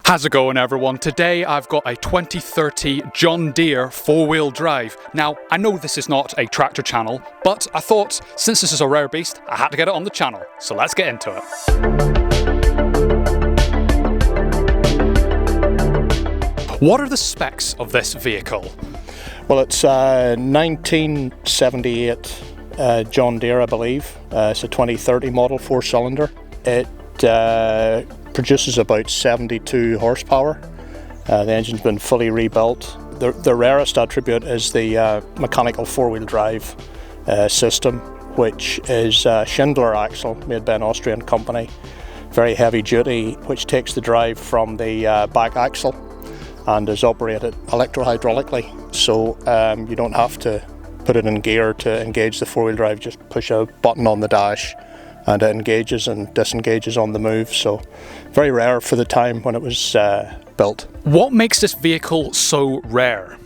How's it going, everyone? Today I've got a 2030 John Deere four-wheel drive. Now, I know this is not a tractor channel, but I thought since this is a rare beast, I had to get it on the channel. So let's get into it. What are the specs of this vehicle? Well, it's a 1978 John Deere, I believe. It's a 2030 model, four-cylinder. It produces about 72 horsepower. The engine's been fully rebuilt. The rarest attribute is the mechanical four-wheel drive system, which is a Schindler axle made by an Austrian company, very heavy duty, which takes the drive from the back axle and is operated electro-hydraulically. So you don't have to put it in gear to engage the four-wheel drive, just push a button on the dash and it engages and disengages on the move. So very rare for the time when it was built. What makes this vehicle so rare?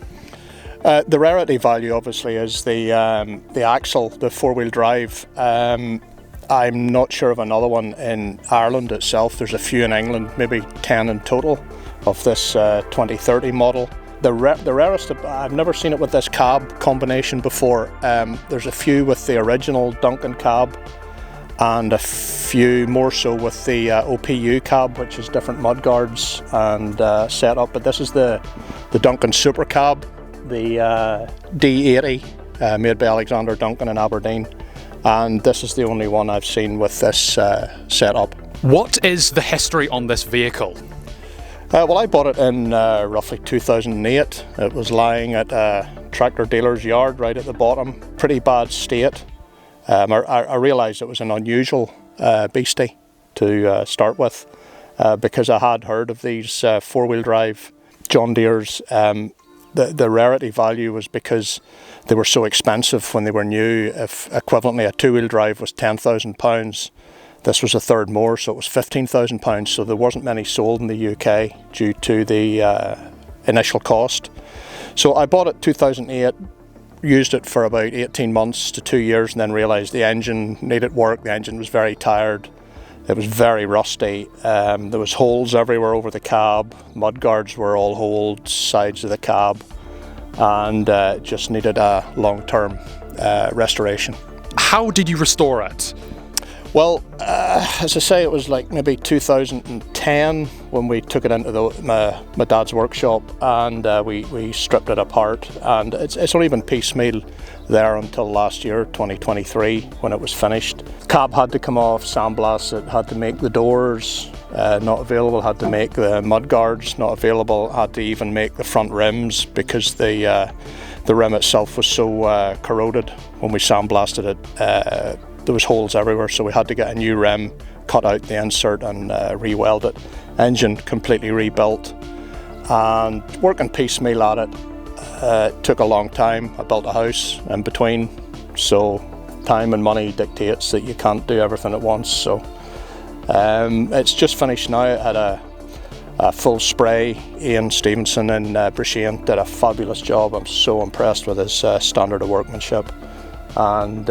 The rarity value obviously is the axle, the four-wheel drive. I'm not sure of another one in Ireland itself. There's a few in England, maybe 10 in total of this 2030 model. The rarest, I've never seen it with this cab combination before. There's a few with the original Duncan cab and a few more so with the OPU cab, which is different mudguards and setup. But this is the Duncan Super Cab, the D80 made by Alexander Duncan in Aberdeen, and this is the only one I've seen with this setup. What is the history on this vehicle? Well, I bought it in roughly 2008. It was lying at a tractor dealer's yard right at the bottom, pretty bad state. I realised it was an unusual beastie to start with because I had heard of these four-wheel drive John Deeres. The rarity value was because they were so expensive when they were new. If equivalently a two-wheel drive was £10,000, this was a third more, so it was £15,000. So there wasn't many sold in the UK due to the initial cost. So I bought it 2008. Used it for about 18 months to 2 years and then realised the engine needed work. The engine was very tired. It was very rusty. There was holes everywhere over the cab. Mudguards were all holed, sides of the cab, and just needed a long-term restoration. How did you restore it? Well, as I say, it was like maybe 2010 when we took it into my dad's workshop and we stripped it apart, and it's only been piecemeal there until last year, 2023, when it was finished. Cab had to come off, sandblast it, had to make the doors not available, had to make the mudguards not available, had to even make the front rims because the rim itself was so corroded when we sandblasted it. There was holes everywhere, so we had to get a new rim, cut out the insert and re-weld it. Engine completely rebuilt, and working piecemeal at it took a long time. I built a house in between, so time and money dictates that you can't do everything at once. So it's just finished now. It had a full spray. Ian Stevenson in Brisbane did a fabulous job. I'm so impressed with his standard of workmanship, and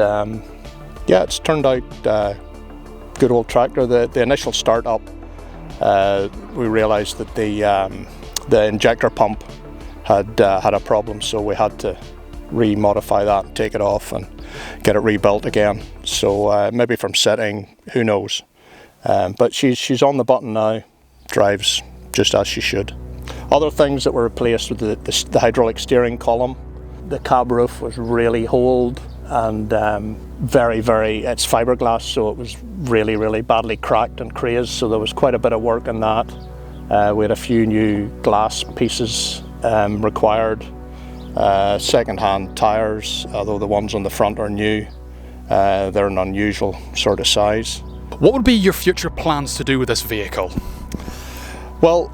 yeah, it's turned out good old tractor. The initial start-up, we realised that the injector pump had a problem, so we had to re-modify that and take it off and get it rebuilt again. So maybe from setting, who knows. But she's on the button now, drives just as she should. Other things that were replaced with the hydraulic steering column. The cab roof was really holed and it's fiberglass, so it was really badly cracked and crazed, so there was quite a bit of work in that. We had a few new glass pieces required, second-hand tyres, although the ones on the front are new. They're an unusual sort of size. What would be your future plans to do with this vehicle? Well,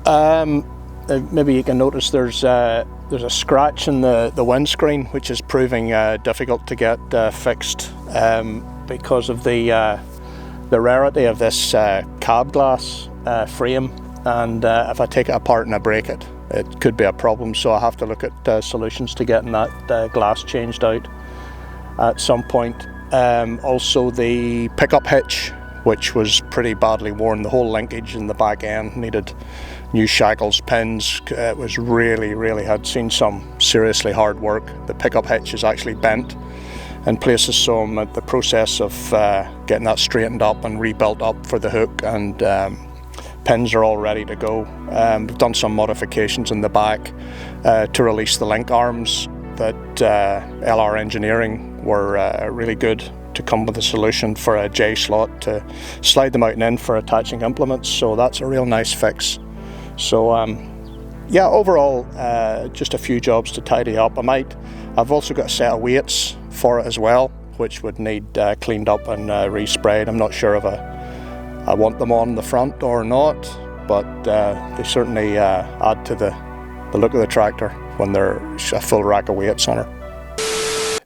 maybe you can notice there's a scratch in the windscreen, which is proving difficult to get fixed because of the rarity of this cab glass frame, and if I take it apart and I break it, it could be a problem. So I have to look at solutions to getting that glass changed out at some point. Also the pickup hitch, which was pretty badly worn. The whole linkage in the back end needed new shackles, pins. It was really had seen some seriously hard work. The pickup hitch is actually bent in places, so I'm at the process of getting that straightened up and rebuilt up for the hook, and pins are all ready to go. We've done some modifications in the back to release the link arms that LR Engineering were really good to come with a solution for a J slot to slide them out and in for attaching implements, so that's a real nice fix. So yeah, overall just a few jobs to tidy up. I've also got a set of weights for it as well, which would need cleaned up and resprayed. I'm not sure if I want them on the front or not, but they certainly add to the look of the tractor when there's a full rack of weights on her.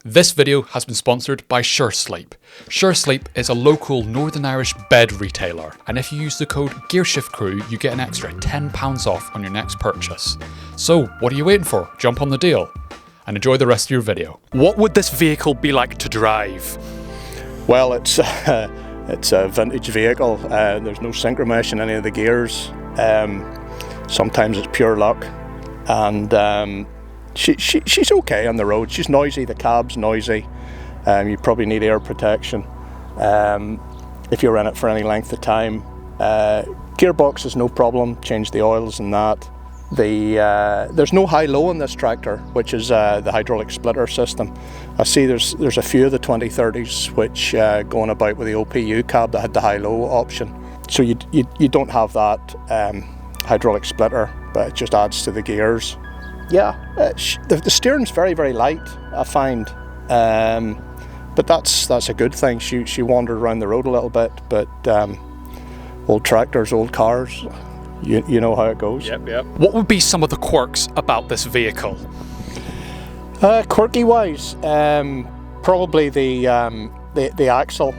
This video has been sponsored by SureSleep. SureSleep is a local Northern Irish bed retailer, and if you use the code GearShiftCrew, you get an extra £10 off on your next purchase. So what are you waiting for? Jump on the deal and enjoy the rest of your video. What would this vehicle be like to drive? Well, it's a vintage vehicle. There's no synchro mesh in any of the gears. Sometimes it's pure luck, and she's okay on the road. She's noisy, the cab's noisy. You probably need air protection if you're in it for any length of time. Gearbox is no problem, change the oils and that. There's no high-low in this tractor, which is the hydraulic splitter system. I see there's a few of the 2030s which going about with the OPU cab that had the high-low option. So you don't have that hydraulic splitter, but it just adds to the gears. Yeah, the steering's very light, I find, but that's a good thing. She wandered around the road a little bit, but old tractors, old cars, you know how it goes. Yep. What would be some of the quirks about this vehicle? Quirky wise, probably the axle.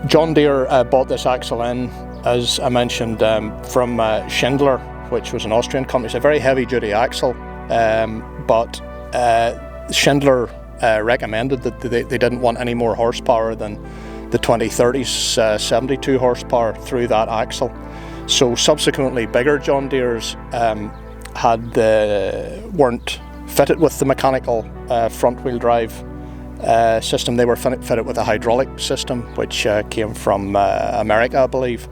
John Deere bought this axle in, as I mentioned, from Schindler, which was an Austrian company. It's a very heavy duty axle, but Schindler recommended that they didn't want any more horsepower than the 2030s 72 horsepower through that axle. So subsequently bigger John Deeres weren't fitted with the mechanical front wheel drive system. They were fitted with a hydraulic system, which came from America, I believe.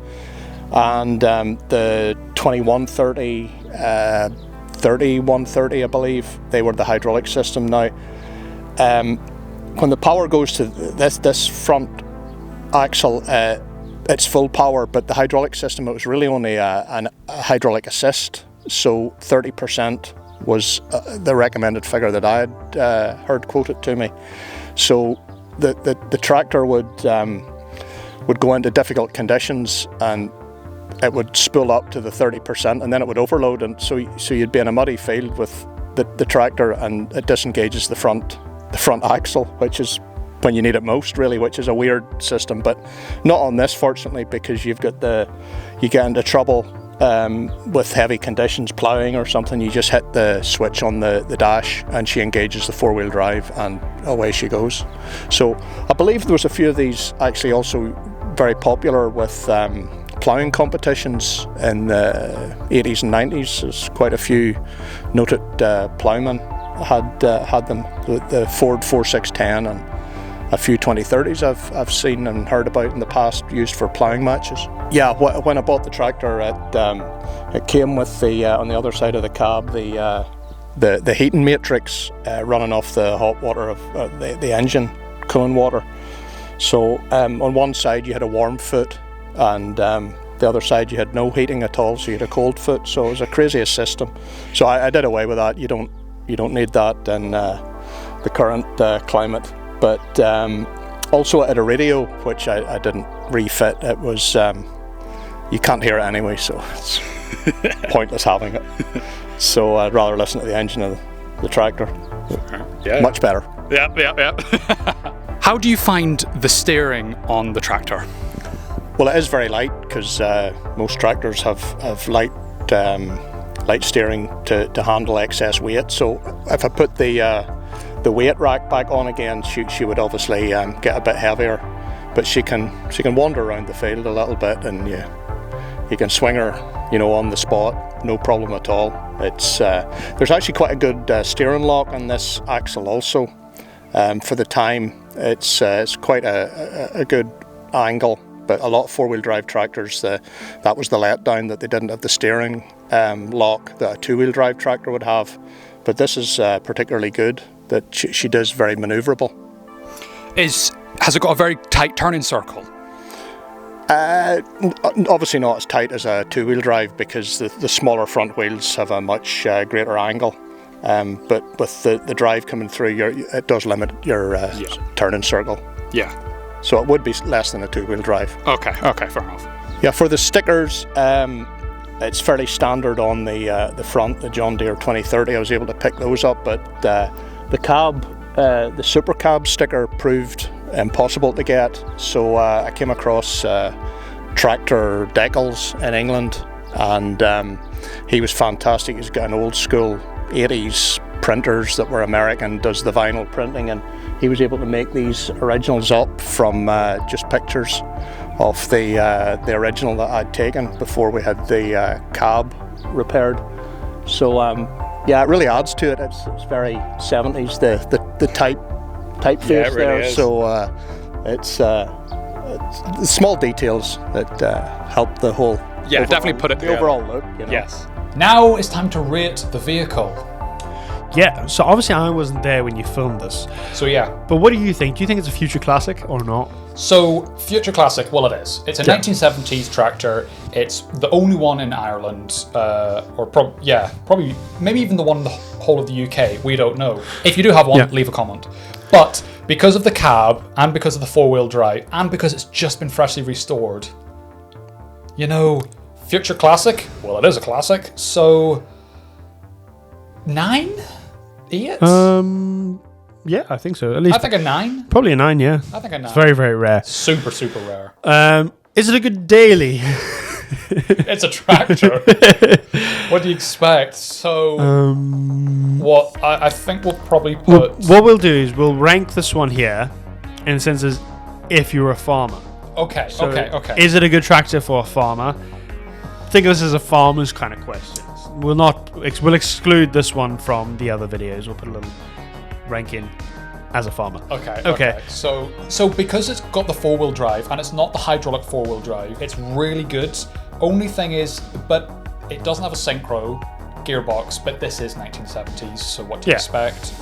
And the 2130, 3130, I believe, they were the hydraulic system. Now, when the power goes to this front axle, it's full power, but the hydraulic system, it was really only a hydraulic assist, so 30% was the recommended figure that I had heard quoted to me. So the tractor would go into difficult conditions and it would spool up to the 30%, and then it would overload, and so you'd be in a muddy field with the tractor, and it disengages the front axle, which is when you need it most, really, which is a weird system, but not on this, fortunately, because you get into trouble with heavy conditions, ploughing or something. You just hit the switch on the dash and she engages the four-wheel drive and away she goes. So I believe there was a few of these actually also very popular with ploughing competitions in the 80s and 90s. There's quite a few noted ploughmen had them, the Ford 4610 and a few 2030s I've seen and heard about in the past, used for ploughing matches. Yeah, when I bought the tractor, it came with the on the other side of the cab the heating matrix running off the hot water of the engine cooling water. So on one side you had a warm foot, and the other side you had no heating at all, so you had a cold foot. So it was a craziest system. So I did away with that. You don't need that in the current climate. But also it had a radio, which I didn't refit. It was you can't hear it anyway, so it's pointless having it. So I'd rather listen to the engine of the tractor. Yeah. Much better. Yeah. How do you find the steering on the tractor? Well, it is very light, because most tractors have light steering to handle excess weight. So if I put the weight rack back on again, she would obviously get a bit heavier, but she can wander around the field a little bit, and you can swing her on the spot, no problem at all. It's there's actually quite a good steering lock on this axle also. For the time, it's quite a good angle. But a lot of four-wheel drive tractors, that was the letdown, that they didn't have the steering lock that a two-wheel drive tractor would have. But this is particularly good, that she does very manoeuvrable. Has it got a very tight turning circle? Obviously not as tight as a two-wheel drive, because the smaller front wheels have a much greater angle. But with the drive coming through, it does limit your turning circle. Yeah. So it would be less than a two-wheel drive. Okay, fair enough. Yeah, for the stickers, it's fairly standard on the front, the John Deere 2030. I was able to pick those up, but the cab, the Super Cab sticker proved impossible to get. So I came across Tractor Decals in England, and he was fantastic. He's got an old school 80s printers that were American, does the vinyl printing, and he was able to make these originals up from just pictures of the original that I'd taken before we had the cab repaired. So yeah, it really adds to it. It's very 70s, the typeface really there. is. So it's the small details that help the whole overall, definitely put it the together. overall look. Yes. Now it's time to rate the vehicle. Yeah, so obviously I wasn't there when you filmed this. So yeah. But what do you think? Do you think it's a future classic or not? So, future classic, well it is. It's a 1970s tractor. It's the only one in Ireland, probably, maybe even the one in the whole of the UK. We don't know. If you do have one, leave a comment. But because of the cab, and because of the four-wheel drive, and because it's just been freshly restored, future classic? Well, it is a classic. So, 9? 8? Yeah, I think so. At least I think a 9. Probably a 9, yeah. I think a 9. It's very, very rare. Super, super rare. Is it a good daily? It's a tractor. What do you expect? So, I think we'll probably put... What we'll do is we'll rank this one here in the sense as if you're a farmer. Okay. Is it a good tractor for a farmer? Think of this as a farmer's kind of question. We'll exclude this one from the other videos. We'll put a little ranking as a farmer. Okay. So because it's got the four-wheel drive and it's not the hydraulic four-wheel drive, it's really good. Only thing is, but it doesn't have a synchro gearbox, but this is 1970s, so what do you expect?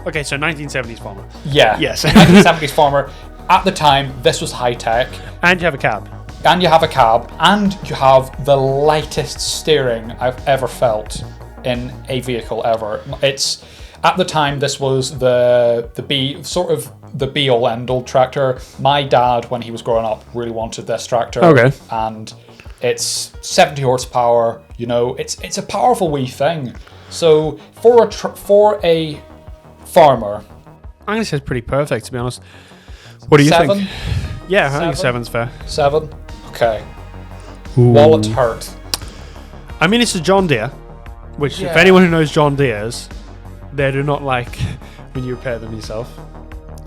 Okay, so 1970s farmer. Yeah. Yes. 1970s farmer. At the time, this was high-tech. And you have a cab. And you have a cab, and you have the lightest steering I've ever felt in a vehicle ever. It's at the time this was the be-all end-all tractor. My dad, when he was growing up, really wanted this tractor. Okay. And it's 70 horsepower. It's a powerful wee thing. So for a farmer, I think it's pretty perfect, to be honest. What do you 7? think? Yeah, I think 7's fair. 7. Okay. Ooh. Wallet hurt. I mean, it's a John Deere, which if anyone who knows John Deere's, they do not like when you repair them yourself.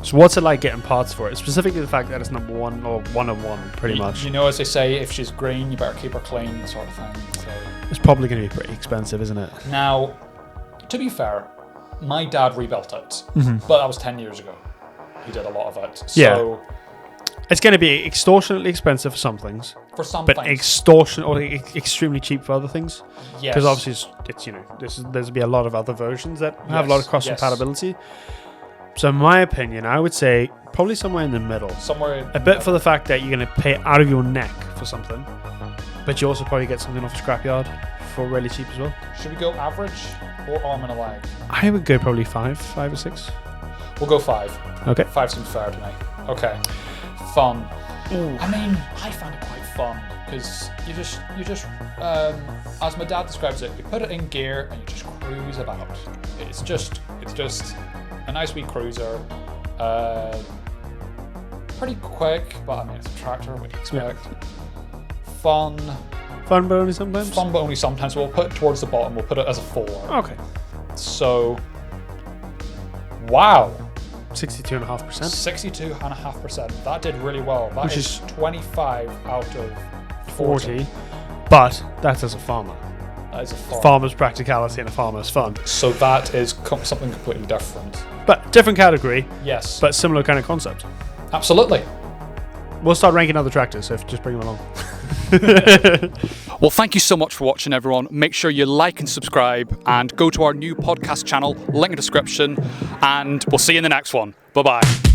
So what's it like getting parts for it? Specifically the fact that it's number 1 or 1 of 1, pretty much. As they say, if she's green, you better keep her clean, sort of thing. So. It's probably going to be pretty expensive, isn't it? Now, to be fair, my dad rebuilt it, but that was 10 years ago. He did a lot of it. So it's going to be extortionately expensive for some things. But extremely cheap for other things. Yes. Because obviously there's be a lot of other versions that have a lot of cross compatibility. So in my opinion, I would say probably somewhere in the middle. A bit for the fact that you're going to pay out of your neck for something, but you also probably get something off a scrapyard for really cheap as well. Should we go average or arm and a leg? I would go probably 5 or 6. We'll go 5. Okay. 5 seems fair to me. Okay. Fun. Ooh. I mean, I find it quite fun because you just as my dad describes it, you put it in gear and you just cruise about. It's just a nice wee cruiser. Pretty quick, but I mean it's a tractor. What do you expect? Fun, but only sometimes. Fun, but only sometimes. We'll put it towards the bottom. We'll put it as a 4. Okay. So, wow. 62.5%. 62.5%. That did really well. That is 25 out of 40. But that's as a farmer. That is a farm. Farmer's practicality and a farmer's fun. So that is something completely different. But different category, Yes. but similar kind of concept. Absolutely. We'll start ranking other tractors, so just bring them along. Well, thank you so much for watching, everyone. Make sure you like and subscribe and go to our new podcast channel, link in the description, and we'll see you in the next one. Bye-bye.